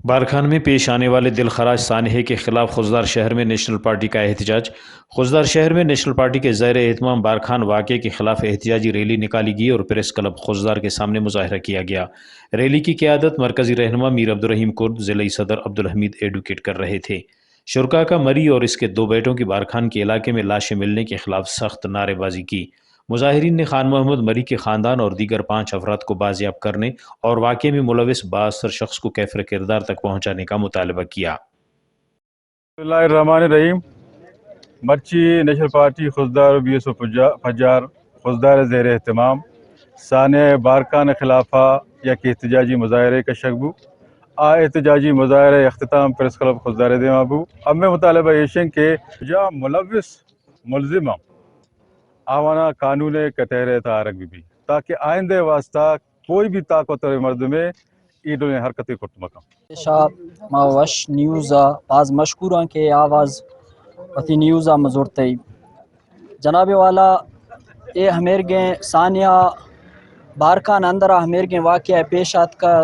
بارکھان میں پیش آنے والے دل خراش سانحے کے خلاف خوزدار شہر میں نیشنل پارٹی کا احتجاج۔ خوزدار شہر میں نیشنل پارٹی کے زیر اہتمام بارکھان واقعے کے خلاف احتجاجی ریلی نکالی گئی اور پریس کلب خوزدار کے سامنے مظاہرہ کیا گیا۔ ریلی کی قیادت مرکزی رہنما میر عبدالرحیم کرد، ضلعی صدر عبدالحمید ایڈوکیٹ کر رہے تھے۔ شرکاء کا مری اور اس کے 2 بیٹوں کی بارکھان کے علاقے میں لاشیں ملنے کے خلاف سخت نعرے بازی کی۔ مظاہرین نے خان محمد مری کے خاندان اور دیگر 5 افراد کو بازیاب کرنے اور واقعے میں ملوث بااثر شخص کو کیفر کردار تک پہنچانے کا مطالبہ کیا۔ بسم اللہ الرحمن الرحیم۔ مرچی نیشنل پارٹی خوزدار BSO فجار خوزدار زیر اہتمام سانحہ بارکان خلافہ یک احتجاجی مظاہرے کا شگبو احتجاجی مظاہرے اختتام پریس کلب خوزدار دیما بو۔ ہمیں مطالبہ ایشن کے جا ملوث ملزمہ آوانا قانون کتہرے تارک بھی تاکہ آئندہ واسطہ کوئی بھی طاقتور مرد میں ایڈو نے حرکتی کرت مکم۔ شاب ما وش نیوزا باز مشکوراں کے آواز وتی نیوزا مزورتے جناب والا اے ہمیرگیں ثانیہ بارکان اندرا ہمیرگیں واقعہ پیشات کا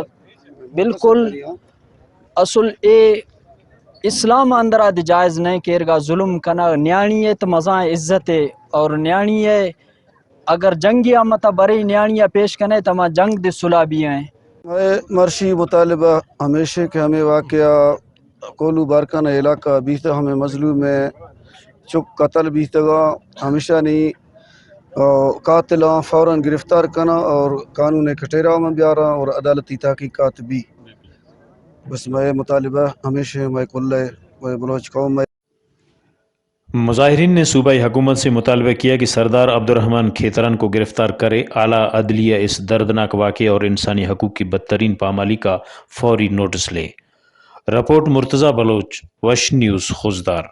بالکل اصل اے اسلام اندرا دی جائز نہیں کیرگا ظلم کنا نیانیت مزاں عزت اور نیانیے اگر جنگی آمتا بری نیانیہ پیش کنے تما جنگ دی صلح بھی ہیں۔ مرشی مطالبہ ہمیشہ کہ ہمیں واقعہ کولو بارکانہ علاقہ بیتا ہمیں مظلوم ہے چک قتل بیتگا ہمیشہ نہیں قاتلاں فوراً گرفتار کنا اور قانون کٹیرہ میں بیارا اور عدالتی تحقیقات بھی۔ بس میں مطالبہ ہمیشہ میں کل بلوچ قوم میں۔ مظاہرین نے صوبائی حکومت سے مطالبہ کیا کہ سردار عبدالرحمان کھیتران کو گرفتار کرے، اعلیٰ عدلیہ اس دردناک واقعے اور انسانی حقوق کی بدترین پامالی کا فوری نوٹس لے۔ رپورٹ مرتضی بلوچ، وش نیوز خوزدار۔